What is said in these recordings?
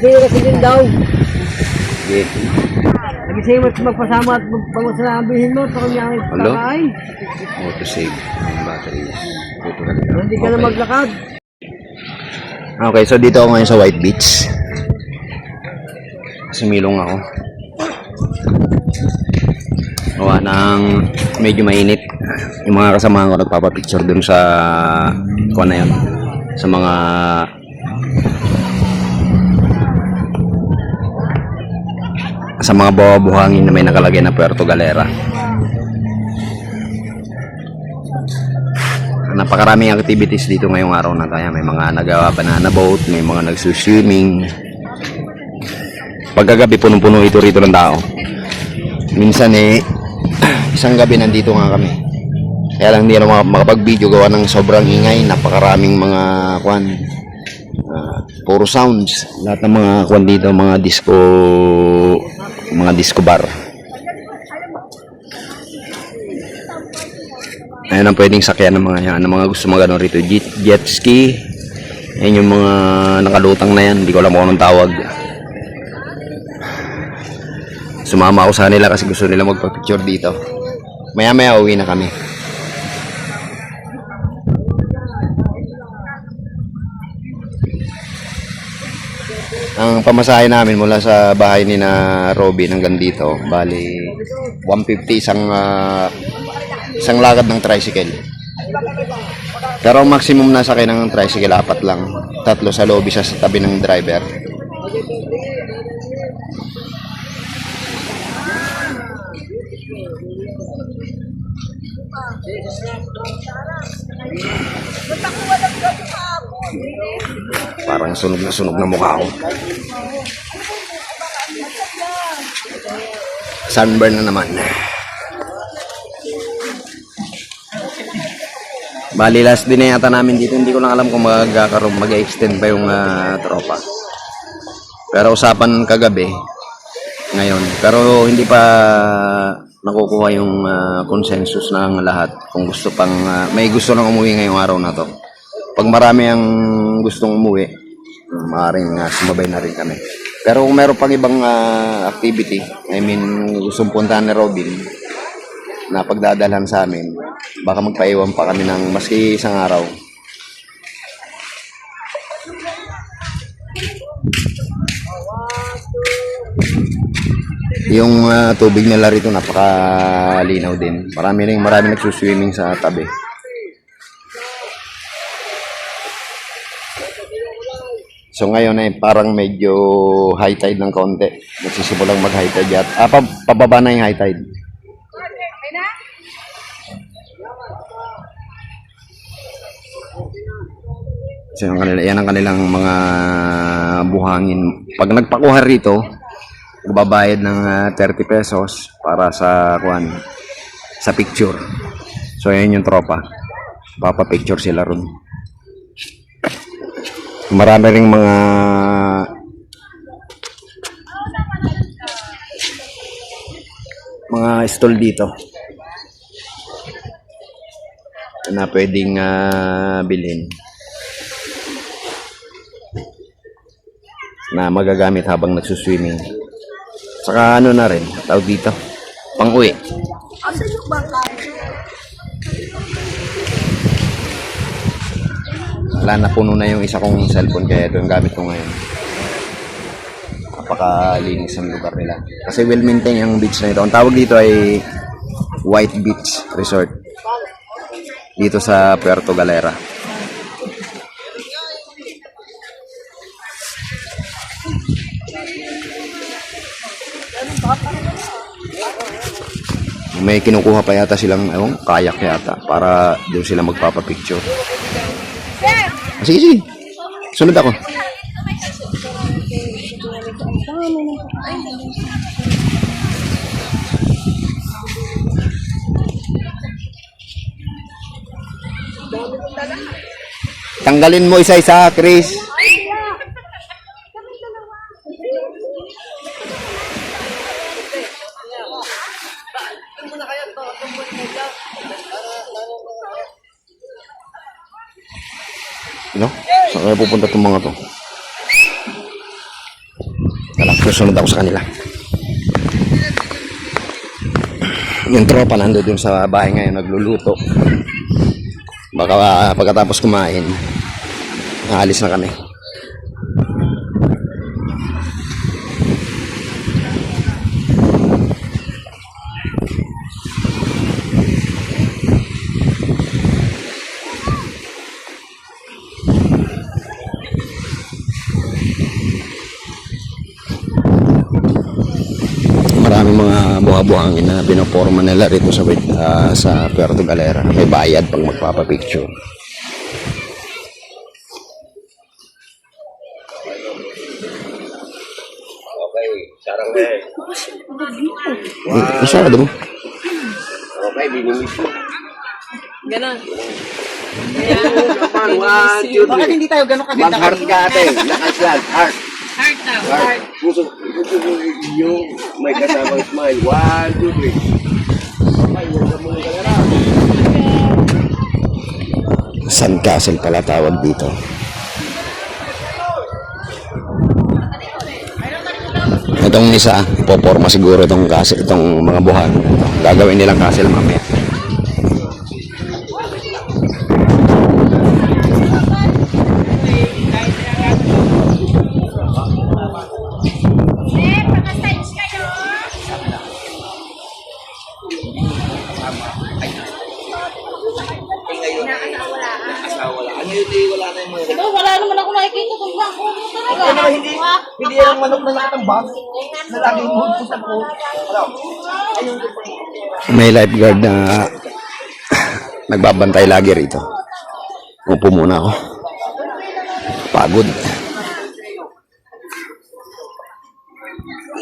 sa'yo kasi din daw. Sige. Sabi sa'yo magpasama at magpamasabihin mo. Ito kanya ang Hello? kakain. Auto save. Yung batteries. Hindi ka na maglakad. Okay, so dito ako ngayon sa White Beach. Sumilong ako. Gawa ng medyo mainit. Yung mga kasama ko nagpapapicture dun sa kuha na yun. Sa mga buhangin na may nakalagay na Puerto Galera. Napakaraming activities dito ngayong araw na tayo. May mga nag-banana boat, may mga nagsuswimming. Pagkagabi punong-puno ito rito ng tao. Minsan isang gabi nandito nga kami. Kaya lang hindi na makapag-video gawa ng sobrang ingay. Napakaraming mga puro sounds. Lahat ng mga dito, mga disco bar. Ayan ang pwedeng sakyan ng mga yan. Ang mga gusto magano rito, jet ski. Ayan yung mga nakalutang na yan. Hindi ko alam kung anong tawag. Sumama ako sa nila kasi gusto nila magpa-picture dito. Maya-maya uwi na kami. Ang pamasahe namin mula sa bahay ni na Robin hanggang dito, bali 150 isang lakad ng tricycle. Pero ang maximum na sakay ng tricycle 4 lang. 3 sa loob, isa sa tabi ng driver. Parang sunog na mukha ko. Sunburn na naman. Bali last din na yata namin dito. Hindi ko lang alam kung mag-extend pa yung tropa. Pero usapan kagabi ngayon. Pero hindi pa nakukuha yung consensus ng lahat. Kung gusto pang may gusto nang umuwi ngayong araw na to. Pag marami ang gustong umuwi, maaaring sumabay na rin kami. Pero kung meron pang ibang activity, I mean gustong puntahan ni Robin na pagdadalhan sa amin, baka magpaiwan pa kami ng maski isang araw. Yung tubig nila rito napakalinaw din. Marami nagsuswimming sa tabi. So ngayon parang medyo high tide ng konti. Nagsisimulang mag-high tide yat. Pababa na yung high tide. So yan ang kanilang mga buhangin. Pag nagpakuha rito, magbabayad ng 30 pesos para sa picture. So yan yung tropa. Papa-picture sila ron. Marami ring mga stall dito na pwedeng bilhin na magagamit habang nagsuswimming. Saka na rin, tawag dito, pang-uwi. Wala na, puno na yung isa kong cellphone kaya ito yung gamit ko ngayon. Napakalinis ang lugar nila. Kasi well-maintained yung beach na ito. Ang tawag dito ay White Beach Resort. Dito sa Puerto Galera. May kinukuha pa yata silang kayak yata para doon sila magpapapicture. Sige. Sunod ako. Tanggalin mo isa-isa, Chris. No? Saan kaya pupunta itong mga to? Susunod ako sa kanila. Yung tropa nando dun sa bahay ngayon nagluluto. Baka pagkatapos kumain, aalis na kami. Maraming mga buha-buhangin na pinoporma nila rito sa Puerto Galera. May bayad pag magpapapicture. Okay, sarang na eh. Masyado mo. Okay, binimit mo. Ganon. One, two, Bakit three. hindi tayo ganon kaganda? Mag-heart ka ate. Lakas yan. Heart. Heart daw. Heart. Puso mo yung may kasamang smile. One, two, three. Okay, welcome mo yung kamera. Sandcastle pala tawag dito. Itong isa, poporma siguro itong castle, itong mga buhan. Gagawin nilang castle mamaya. Diba, wala naman ako nakikita kung bako mo talaga. Ano, hindi yan ang manok na nakatambak. Na laging hulpo sa po. May lifeguard na nagbabantay lagi rito. Upo muna ako. Pagod.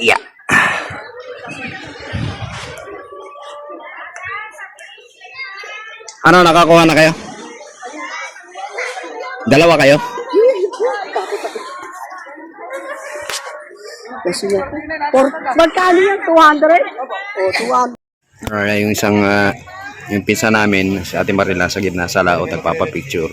Yeah. Ano, nakakuha na kayo? Dalawa kayo? Magkano yan? 200? O, 200. Alright, yung isang yung pinsa namin, si Ate Marila sa gitna sa laot, nagpapapicture.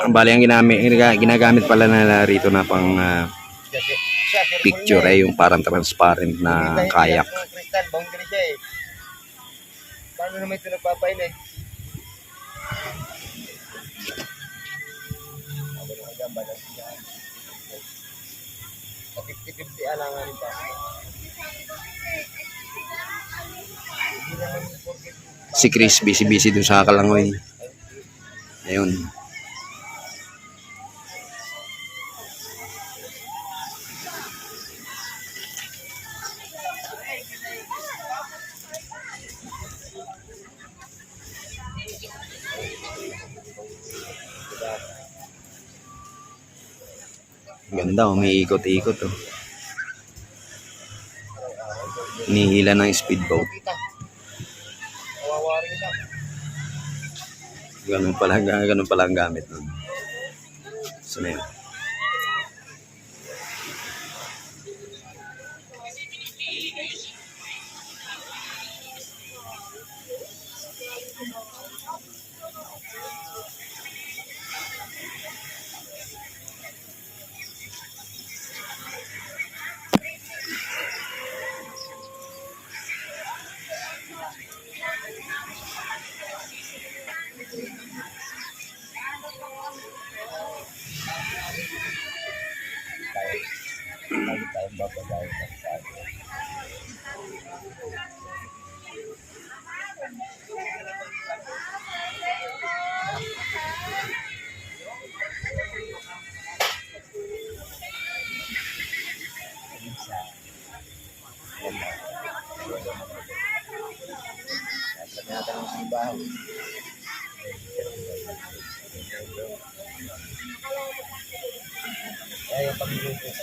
Ang bali ang ginagamit pala na rito na pang picture ay yung parang transparent na kayak. Crystal, boundary siya eh. Paano naman ito nagpapain eh? Sa 50-50 alangan pa. Si Chris busy dun sa Kalangoy. Ayun. Ganda, umiikot-ikot oh. Hinihila ng speedboat. Ganun pala ang gamit nun. So na yun. trabaho. Kaya yung pagluluto ko,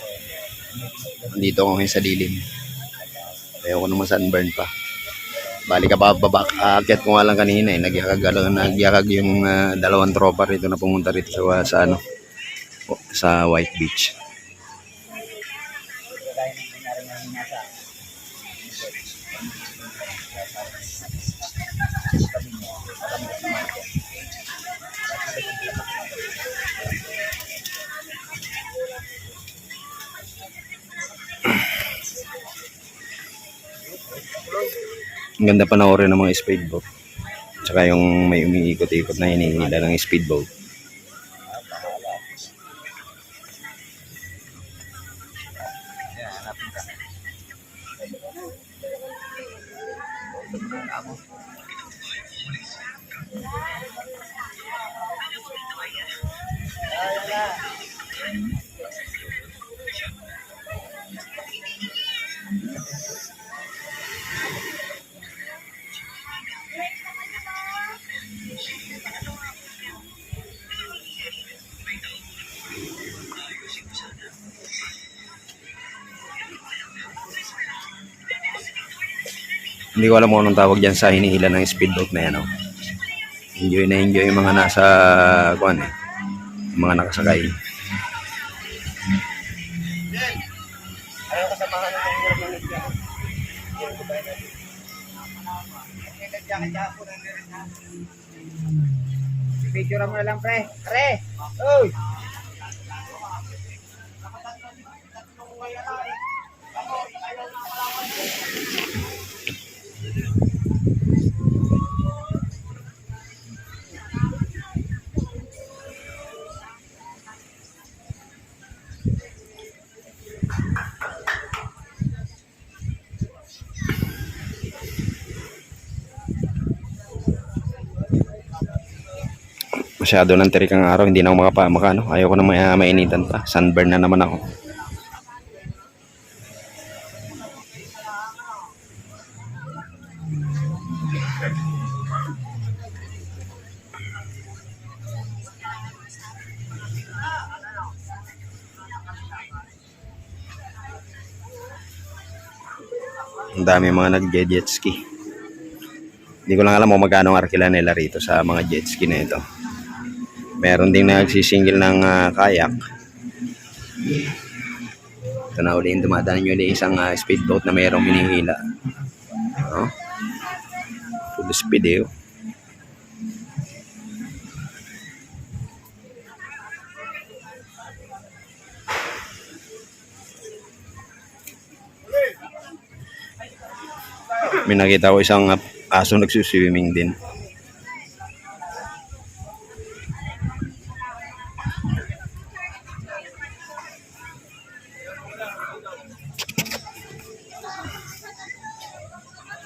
Nandito ako ngayon sa dilim. Ayoko naman sunburn pa. Bali ka pa baba. Aakyat ko nga lang kanina eh. Nagyakag yung dalawang tropa rito na pumunta rito sa ano, sa White Beach. Ang ganda panoorin ng mga speedboat. Tsaka yung may umiikot-ikot na hinihila ng speedboat. Hindi ko alam kung anong tawag dyan sa hinihila ng speedboat na yan. Oh. Enjoy na enjoy yung mga nasa, kuan eh, yung mga nakasakay. ayaw kasamahan ng hirap ng nagyan. Picture mo na lang, pre. Pre! Uy! Masyado ng tirik ang araw, hindi na ako makano. Ayaw ko na mainitan pa. Sunburn na naman ako. Ang dami mga nag-jet ski. Hindi ko lang alam kung magkano ang arkila nila rito sa mga jet ski na ito. Meron ding nagsisingil ng kayak. Ito na uli yung dumadaan nyo ulit isang speedboat na mayroong hinihila. Oh. Full speed eh. Oh. May nakita ko isang aso nagsuswimming din.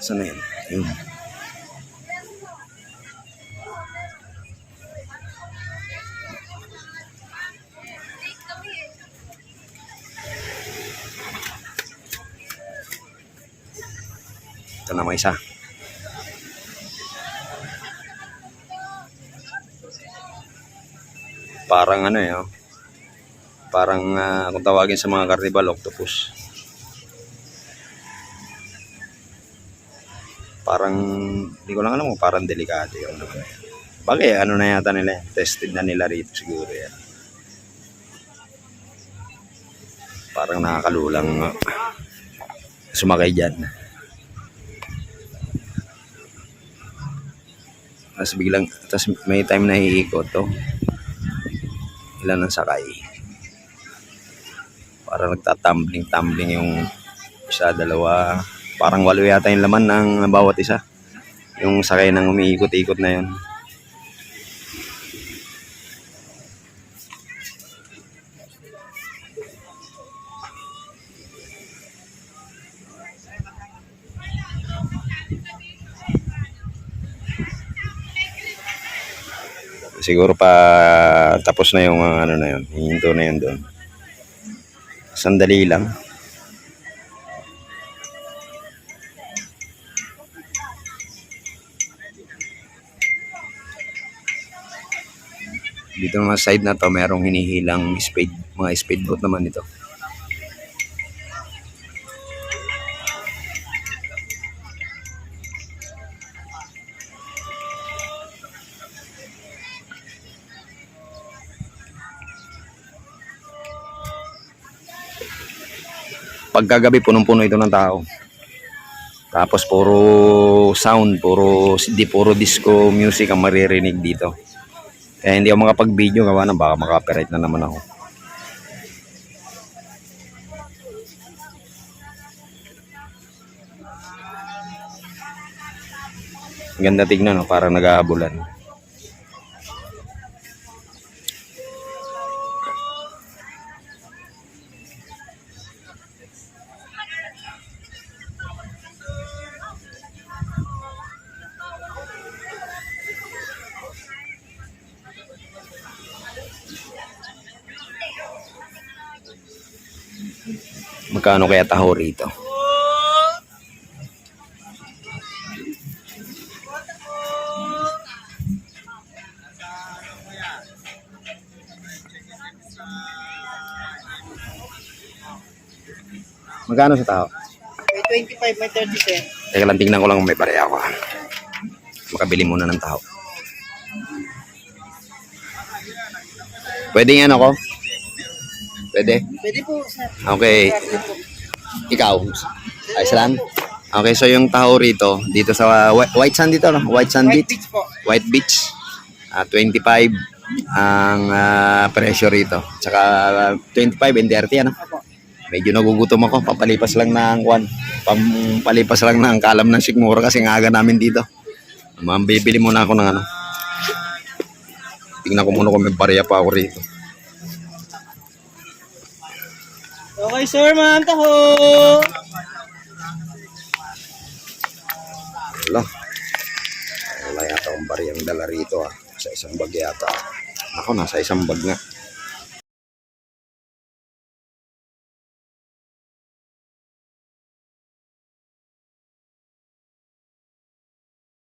Saan na yan? Yun. Ito naman isa. Parang ano eh. Oh. Parang kung tawagin sa mga carnival, octopus. Parang, hindi ko lang alam kung parang delikado yun. Bagay, ano na yata nila, tested na nila rito siguro yan. Parang nakakalulang sumakay dyan. Tapos may time na iikot to. Ilan ang sakay. Parang nagtatumbling yung isa, dalawa, parang 8 yata yung laman ng bawat isa. Yung sakay ng umiikot-ikot na yun. Siguro pa tapos na yung ano na yun. Hihinto na yun doon. Sandali lang. Dito naman sa side na to, merong hinihilang mga speedboat naman ito. Pagkagabi, punong-puno ito ng tao. Tapos puro sound, puro disco music ang maririnig dito. Kaya hindi ako makapag-video, gawa na baka makapiright na naman ako. Ganda tignan, no? Parang naghahabulan. Magkano kaya taho rito? Magkano sa tao? May 25, may 30 cents. Teka lang, tingnan ko lang kung may pareha ako. Makabili muna ng tao. Pwede yan ako? Pwede? Pwede po, sir. Okay. Ikaw? Ayos lang? Okay, so yung taho rito, dito sa White Sand dito, no? White Sand White Beach. Beach po. White Beach. 25 ang presyo rito. Tsaka 25 and 30, ano? Opo. Medyo nagugutom ako. Pampalipas lang ng kalam ng Sigmura kasi nga aga namin dito. Bibili muna ako ng ano. Tingnan ko muna kung may barya pa ako rito. Okay, sir, ma'am, taho. Wala yata akong bariyang dala rito, ah. Sa isang bag yata. Ako, nasa isang bag nga.